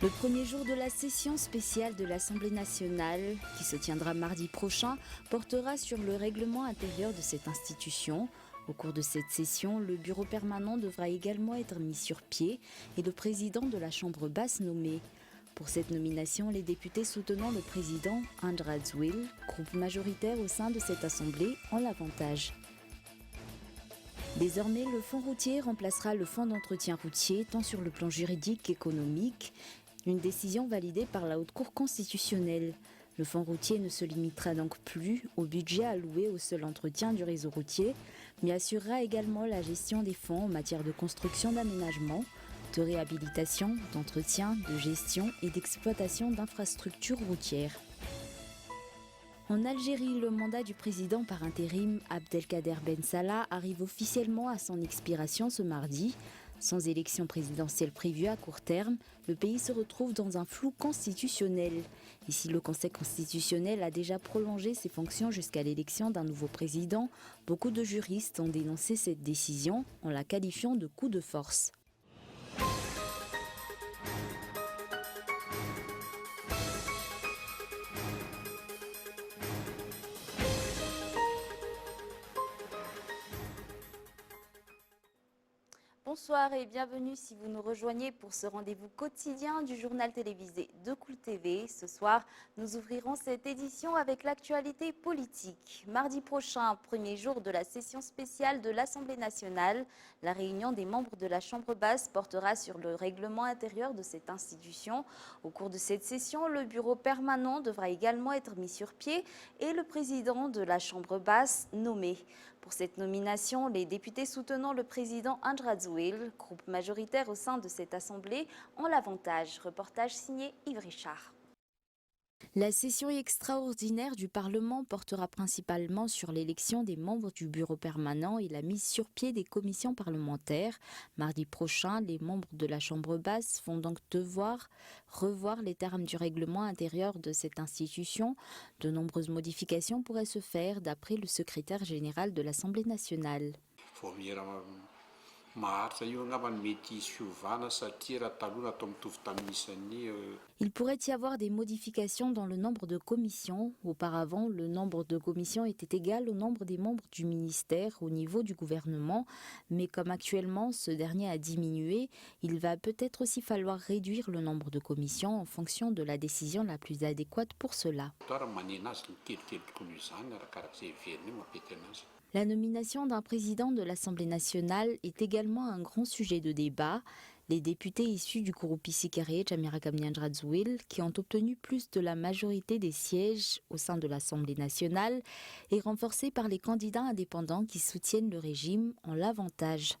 Le premier jour de la session spéciale de l'Assemblée nationale, qui se tiendra mardi prochain, portera sur le règlement intérieur de cette institution. Au cours de cette session, le bureau permanent devra également être mis sur pied et le président de la Chambre basse nommé. Pour cette nomination, les députés soutenant le président András Wil, groupe majoritaire au sein de cette assemblée, ont l'avantage. Désormais, le fonds routier remplacera le fonds d'entretien routier tant sur le plan juridique qu'économique, une décision validée par la Haute Cour constitutionnelle. Le fonds routier ne se limitera donc plus au budget alloué au seul entretien du réseau routier, mais assurera également la gestion des fonds en matière de construction d'aménagement, de réhabilitation, d'entretien, de gestion et d'exploitation d'infrastructures routières. En Algérie, le mandat du président par intérim Abdelkader Ben Salah arrive officiellement à son expiration ce mardi. Sans élection présidentielle prévue à court terme, le pays se retrouve dans un flou constitutionnel. Et si le Conseil constitutionnel a déjà prolongé ses fonctions jusqu'à l'élection d'un nouveau président, beaucoup de juristes ont dénoncé cette décision en la qualifiant de coup de force. Bonsoir et bienvenue si vous nous rejoignez pour ce rendez-vous quotidien du journal télévisé de Cool TV. Ce soir, nous ouvrirons cette édition avec l'actualité politique. Mardi prochain, premier jour de la session spéciale de l'Assemblée nationale, la réunion des membres de la Chambre basse portera sur le règlement intérieur de cette institution. Au cours de cette session, le bureau permanent devra également être mis sur pied et le président de la Chambre basse nommé. Pour cette nomination, les députés soutenant le président András Wil, groupe majoritaire au sein de cette assemblée, ont l'avantage. Reportage signé Yves Richard. La session extraordinaire du Parlement portera principalement sur l'élection des membres du bureau permanent et la mise sur pied des commissions parlementaires. Mardi prochain, les membres de la Chambre basse vont donc devoir revoir les termes du règlement intérieur de cette institution. De nombreuses modifications pourraient se faire d'après le secrétaire général de l'Assemblée nationale. Il pourrait y avoir des modifications dans le nombre de commissions. Auparavant, le nombre de commissions était égal au nombre des membres du ministère au niveau du gouvernement. Mais comme actuellement ce dernier a diminué, il va peut-être aussi falloir réduire le nombre de commissions en fonction de la décision la plus adéquate pour cela. La nomination d'un président de l'Assemblée nationale est également un grand sujet de débat. Les députés issus du groupe Isikare Tchamirakabi András Wil, qui ont obtenu plus de la majorité des sièges au sein de l'Assemblée nationale, est renforcée par les candidats indépendants qui soutiennent le régime, ont l'avantage.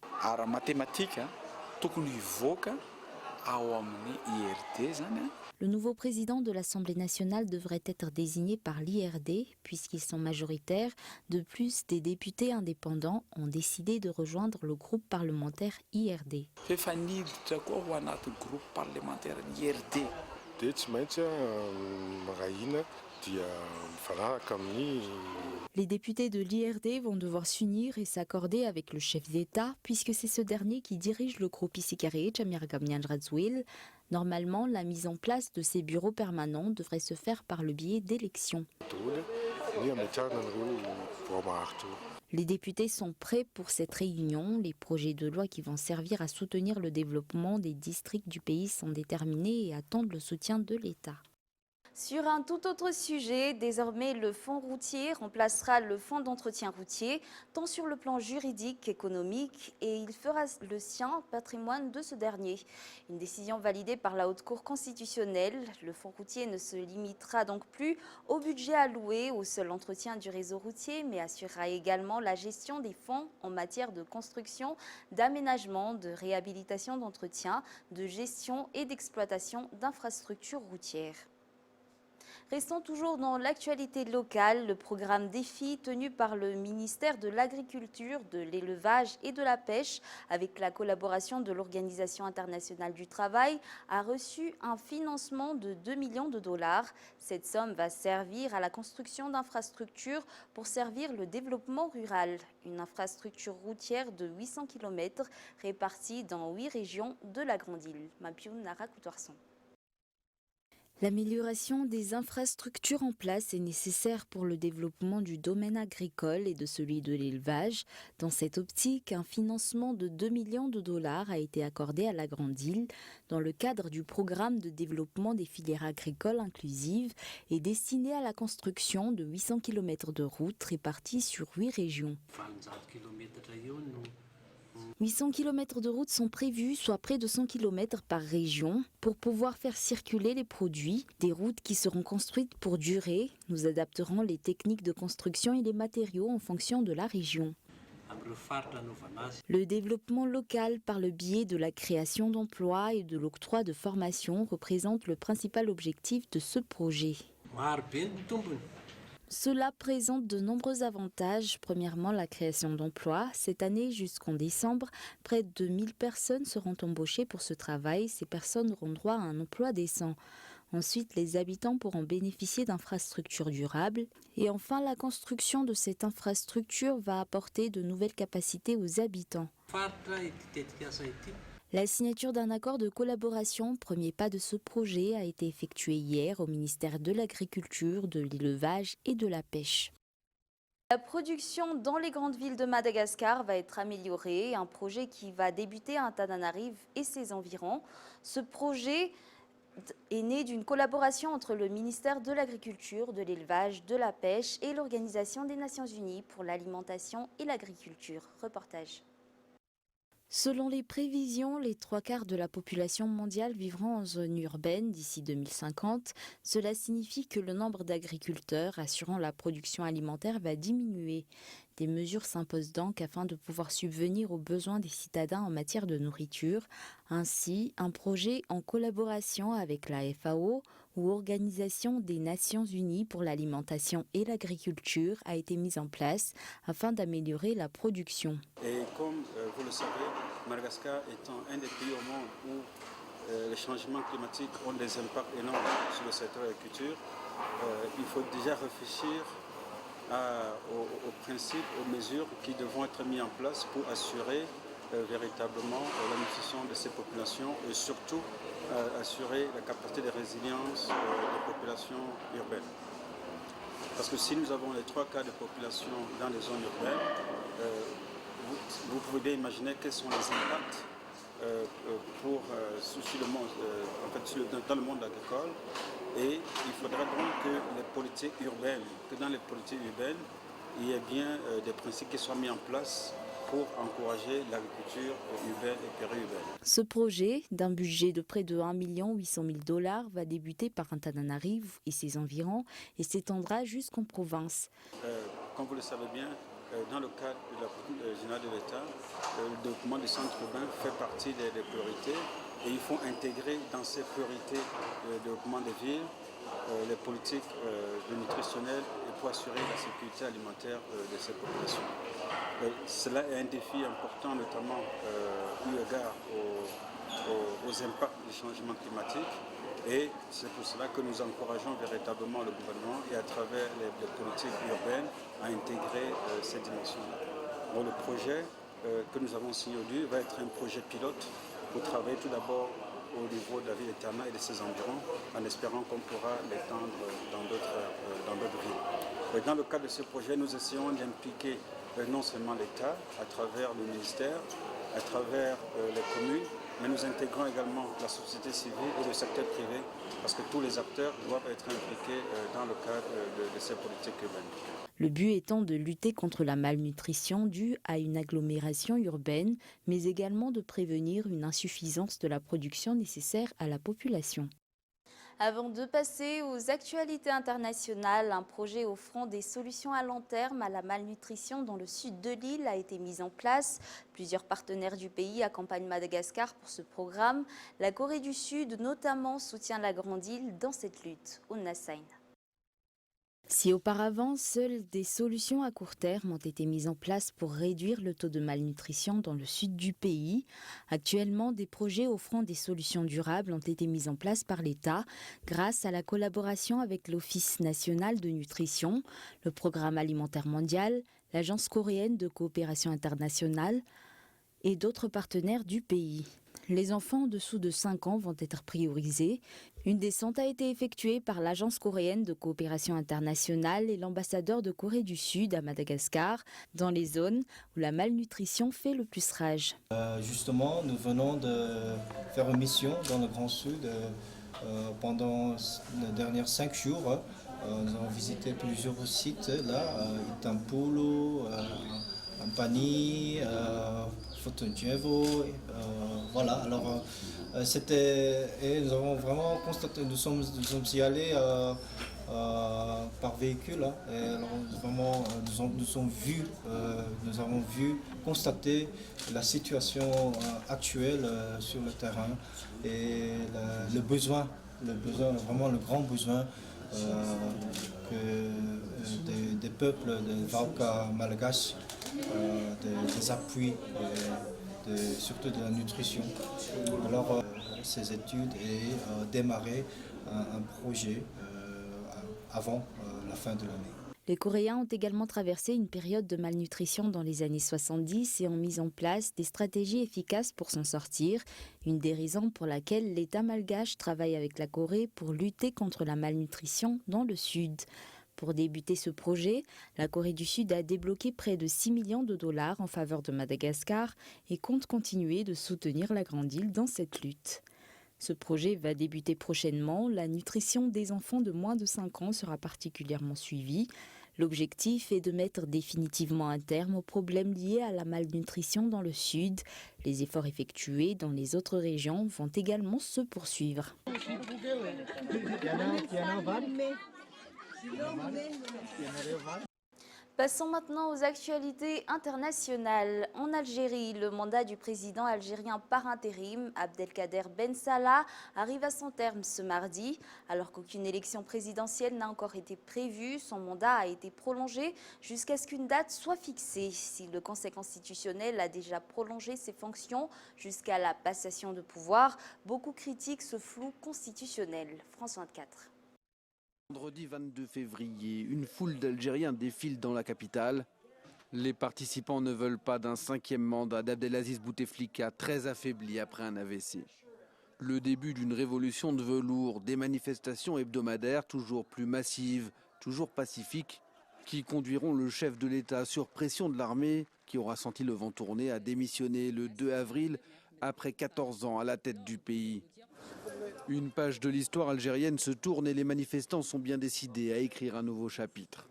Le nouveau président de l'Assemblée nationale devrait être désigné par l'IRD, puisqu'ils sont majoritaires. De plus, des députés indépendants ont décidé de rejoindre le groupe parlementaire IRD. Les députés de l'IRD vont devoir s'unir et s'accorder avec le chef d'État, puisque c'est ce dernier qui dirige le groupe Isikare Tchamirakabi András Wil. Normalement, la mise en place de ces bureaux permanents devrait se faire par le biais d'élections. Les députés sont prêts pour cette réunion. Les projets de loi qui vont servir à soutenir le développement des districts du pays sont déterminés et attendent le soutien de l'État. Sur un tout autre sujet, désormais le fonds routier remplacera le fonds d'entretien routier, tant sur le plan juridique qu'économique, et il fera le sien patrimoine de ce dernier. Une décision validée par la Haute Cour constitutionnelle, le fonds routier ne se limitera donc plus au budget alloué au seul entretien du réseau routier, mais assurera également la gestion des fonds en matière de construction, d'aménagement, de réhabilitation d'entretien, de gestion et d'exploitation d'infrastructures routières. Restons toujours dans l'actualité locale, le programme DEFI tenu par le ministère de l'Agriculture, de l'Élevage et de la Pêche avec la collaboration de l'Organisation internationale du travail a reçu un financement de 2 millions de dollars. Cette somme va servir à la construction d'infrastructures pour servir le développement rural. Une infrastructure routière de 800 km répartie dans 8 régions de la Grande Île. Mapioun Nara Koutoarson. L'amélioration des infrastructures en place est nécessaire pour le développement du domaine agricole et de celui de l'élevage. Dans cette optique, un financement de 2 millions de dollars a été accordé à la Grande Île dans le cadre du programme de développement des filières agricoles inclusives et destiné à la construction de 800 km de routes réparties sur 8 régions. 800 km de routes sont prévus, soit près de 100 km par région, pour pouvoir faire circuler les produits. Des routes qui seront construites pour durer. Nous adapterons les techniques de construction et les matériaux en fonction de la région. Le développement local par le biais de la création d'emplois et de l'octroi de formations représente le principal objectif de ce projet. Cela présente de nombreux avantages. Premièrement, la création d'emplois. Cette année, jusqu'en décembre, près de 1000 personnes seront embauchées pour ce travail. Ces personnes auront droit à un emploi décent. Ensuite, les habitants pourront bénéficier d'infrastructures durables. Et enfin, la construction de cette infrastructure va apporter de nouvelles capacités aux habitants. La signature d'un accord de collaboration, premier pas de ce projet, a été effectuée hier au ministère de l'Agriculture, de l'Élevage et de la Pêche. La production dans les grandes villes de Madagascar va être améliorée, un projet qui va débuter à Antananarive et ses environs. Ce projet est né d'une collaboration entre le ministère de l'Agriculture, de l'Élevage, de la Pêche et l'Organisation des Nations Unies pour l'alimentation et l'agriculture. Reportage. Selon les prévisions, les 3/4 de la population mondiale vivront en zone urbaine d'ici 2050. Cela signifie que le nombre d'agriculteurs assurant la production alimentaire va diminuer. Des mesures s'imposent donc afin de pouvoir subvenir aux besoins des citadins en matière de nourriture. Ainsi, un projet en collaboration avec la FAO ou Organisation des Nations Unies pour l'alimentation et l'agriculture a été mis en place afin d'améliorer la production. Et comme vous le savez, Madagascar étant un des pays au monde où les changements climatiques ont des impacts énormes sur le secteur de l'agriculture, il faut déjà réfléchir aux principes, aux mesures qui devront être mises en place pour assurer véritablement la nutrition de ces populations et surtout assurer la capacité de résilience des populations urbaines. Parce que si nous avons les 3/4 de population dans les zones urbaines, vous pouvez bien imaginer quels sont les impacts sur le monde, dans le monde agricole. Et il faudra donc que dans les politiques urbaines, il y ait bien des principes qui soient mis en place pour encourager l'agriculture urbaine et périurbaine. Ce projet, d'un budget de près de 1 800 000 $, va débuter par Antananarive et ses environs et s'étendra jusqu'en province. Comme vous le savez bien, dans le cadre de la politique générale de l'État, le développement des centres urbains fait partie des priorités et il faut intégrer dans ces priorités le développement des villes, les politiques nutritionnelles et pour assurer la sécurité alimentaire de ces populations. Cela est un défi important, notamment eu égard aux impacts du changement climatique. Et c'est pour cela que nous encourageons véritablement le gouvernement et à travers les politiques urbaines à intégrer ces dimensions-là. Bon, le projet que nous avons signé aujourd'hui va être un projet pilote pour travailler tout d'abord au niveau de la ville de Tana et de ses environs, en espérant qu'on pourra l'étendre dans d'autres villes. Dans le cadre de ce projet, nous essayons d'impliquer non seulement l'État, à travers le ministère, à travers les communes, mais nous intégrons également la société civile et le secteur privé, parce que tous les acteurs doivent être impliqués dans le cadre de ces politiques urbaines. Le but étant de lutter contre la malnutrition due à une agglomération urbaine, mais également de prévenir une insuffisance de la production nécessaire à la population. Avant de passer aux actualités internationales, un projet offrant des solutions à long terme à la malnutrition dans le sud de l'île a été mis en place. Plusieurs partenaires du pays accompagnent Madagascar pour ce programme. La Corée du Sud notamment soutient la Grande Île dans cette lutte. Ounassain. Si auparavant, seules des solutions à court terme ont été mises en place pour réduire le taux de malnutrition dans le sud du pays, actuellement, des projets offrant des solutions durables ont été mis en place par l'État grâce à la collaboration avec l'Office national de nutrition, le Programme alimentaire mondial, l'Agence coréenne de coopération internationale et d'autres partenaires du pays. Les enfants en dessous de 5 ans vont être priorisés. Une descente a été effectuée par l'Agence coréenne de coopération internationale et l'ambassadeur de Corée du Sud à Madagascar, dans les zones où la malnutrition fait le plus rage. Justement, nous venons de faire une mission dans le Grand Sud pendant les derniers 5 jours. Nous avons visité plusieurs sites, là, Itampulu, Ampani, Fotonjevo, voilà. Alors, et nous avons vraiment constaté, nous sommes y allés par véhicule, hein, et alors, vraiment, nous avons vu, constater la situation actuelle sur le terrain et le besoin, vraiment le grand besoin des peuples, des Valka malgaches, des appuis, surtout de la nutrition. Alors, ces études et démarrer un projet avant la fin de l'année. Les Coréens ont également traversé une période de malnutrition dans les années 70 et ont mis en place des stratégies efficaces pour s'en sortir, une des raisons pour laquelle l'État malgache travaille avec la Corée pour lutter contre la malnutrition dans le Sud. Pour débuter ce projet, la Corée du Sud a débloqué près de 6 millions de dollars en faveur de Madagascar et compte continuer de soutenir la grande île dans cette lutte. Ce projet va débuter prochainement. La nutrition des enfants de moins de 5 ans sera particulièrement suivie. L'objectif est de mettre définitivement un terme aux problèmes liés à la malnutrition dans le Sud. Les efforts effectués dans les autres régions vont également se poursuivre. Passons maintenant aux actualités internationales. En Algérie, le mandat du président algérien par intérim, Abdelkader Ben Salah, arrive à son terme ce mardi. Alors qu'aucune élection présidentielle n'a encore été prévue, son mandat a été prolongé jusqu'à ce qu'une date soit fixée. Si le Conseil constitutionnel a déjà prolongé ses fonctions jusqu'à la passation de pouvoir, beaucoup critiquent ce flou constitutionnel. France 24. Vendredi 22 février, une foule d'Algériens défile dans la capitale. Les participants ne veulent pas d'un 5e mandat d'Abdelaziz Bouteflika, très affaibli après un AVC. Le début d'une révolution de velours, des manifestations hebdomadaires toujours plus massives, toujours pacifiques, qui conduiront le chef de l'État sur pression de l'armée, qui aura senti le vent tourner, à démissionner le 2 avril après 14 ans à la tête du pays. Une page de l'histoire algérienne se tourne et les manifestants sont bien décidés à écrire un nouveau chapitre.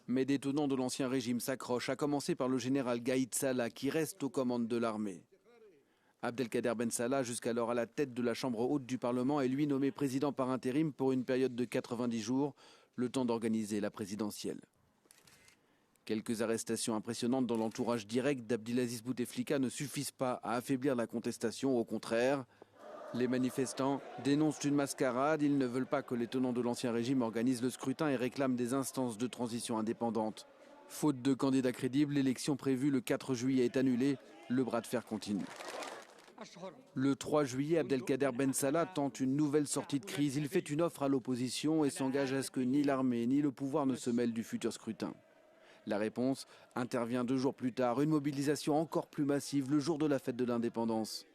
Mais des tenants de l'ancien régime s'accrochent, à commencer par le général Gaïd Salah qui reste aux commandes de l'armée. Abdelkader Ben Salah, jusqu'alors à la tête de la Chambre haute du Parlement, est lui nommé président par intérim pour une période de 90 jours, le temps d'organiser la présidentielle. Quelques arrestations impressionnantes dans l'entourage direct d'Abdelaziz Bouteflika ne suffisent pas à affaiblir la contestation, au contraire. Les manifestants dénoncent une mascarade, ils ne veulent pas que les tenants de l'ancien régime organisent le scrutin et réclament des instances de transition indépendantes. Faute de candidats crédibles, l'élection prévue le 4 juillet est annulée, le bras de fer continue. Le 3 juillet, Abdelkader Ben Salah tente une nouvelle sortie de crise. Il fait une offre à l'opposition et s'engage à ce que ni l'armée ni le pouvoir ne se mêlent du futur scrutin. La réponse intervient 2 jours plus tard, une mobilisation encore plus massive le jour de la fête de l'indépendance.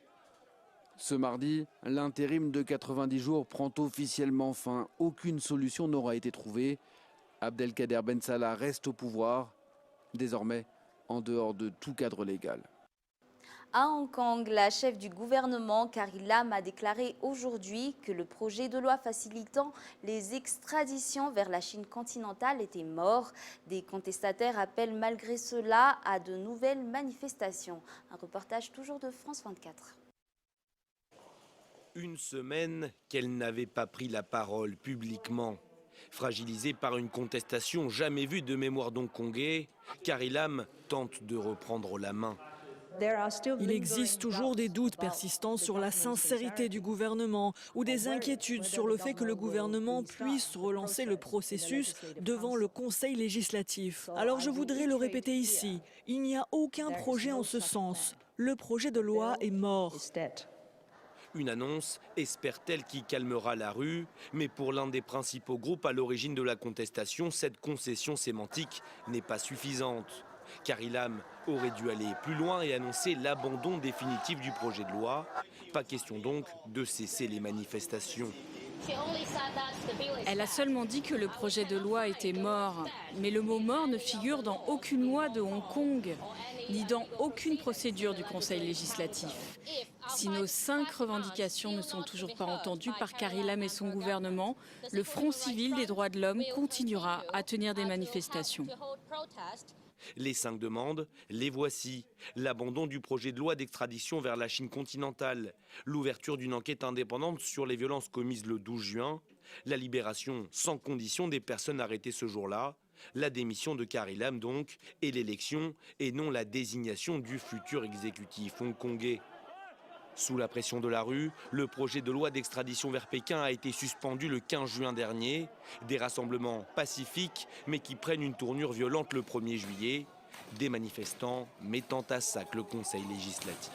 Ce mardi, l'intérim de 90 jours prend officiellement fin. Aucune solution n'aura été trouvée. Abdelkader Ben Salah reste au pouvoir, désormais en dehors de tout cadre légal. À Hong Kong, la chef du gouvernement, Carrie Lam, a déclaré aujourd'hui que le projet de loi facilitant les extraditions vers la Chine continentale était mort. Des contestataires appellent malgré cela à de nouvelles manifestations. Un reportage toujours de France 24. Une semaine qu'elle n'avait pas pris la parole publiquement. Fragilisée par une contestation jamais vue de mémoire hongkongais, Carrie Lam tente de reprendre la main. Il existe toujours des doutes persistants sur la sincérité du gouvernement ou des inquiétudes sur le fait que le gouvernement puisse relancer le processus devant le Conseil législatif. Alors je voudrais le répéter ici, il n'y a aucun projet en ce sens. Le projet de loi est mort. Une annonce, espère-t-elle, qui calmera la rue, mais pour l'un des principaux groupes à l'origine de la contestation, cette concession sémantique n'est pas suffisante. Carrie Lam aurait dû aller plus loin et annoncer l'abandon définitif du projet de loi. Pas question donc de cesser les manifestations. Elle a seulement dit que le projet de loi était mort. Mais le mot mort ne figure dans aucune loi de Hong Kong, ni dans aucune procédure du Conseil législatif. Si nos 5 revendications ne sont toujours pas entendues par Carrie Lam et son gouvernement, le Front civil des droits de l'homme continuera à tenir des manifestations. Les 5 demandes, les voici. L'abandon du projet de loi d'extradition vers la Chine continentale, l'ouverture d'une enquête indépendante sur les violences commises le 12 juin, la libération sans condition des personnes arrêtées ce jour-là, la démission de Carrie Lam donc, et l'élection et non la désignation du futur exécutif hongkongais. Sous la pression de la rue, le projet de loi d'extradition vers Pékin a été suspendu le 15 juin dernier. Des rassemblements pacifiques, mais qui prennent une tournure violente le 1er juillet. Des manifestants mettant à sac le Conseil législatif.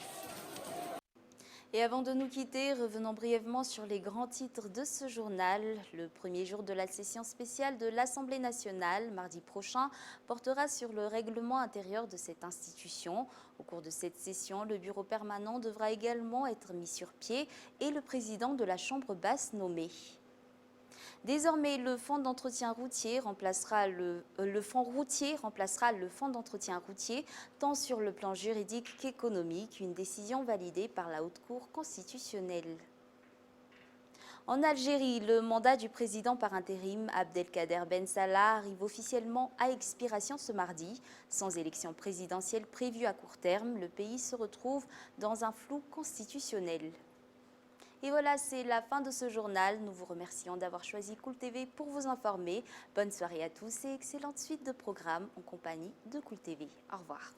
Et avant de nous quitter, revenons brièvement sur les grands titres de ce journal. Le premier jour de la session spéciale de l'Assemblée nationale, mardi prochain, portera sur le règlement intérieur de cette institution. Au cours de cette session, le bureau permanent devra également être mis sur pied et le président de la Chambre basse nommé. Désormais, le fonds d'entretien routier remplacera le fonds d'entretien routier, tant sur le plan juridique qu'économique, une décision validée par la Haute Cour constitutionnelle. En Algérie, le mandat du président par intérim Abdelkader Ben Salah arrive officiellement à expiration ce mardi. Sans élection présidentielle prévue à court terme, le pays se retrouve dans un flou constitutionnel. Et voilà, c'est la fin de ce journal. Nous vous remercions d'avoir choisi Cool TV pour vous informer. Bonne soirée à tous et excellente suite de programmes en compagnie de Cool TV. Au revoir.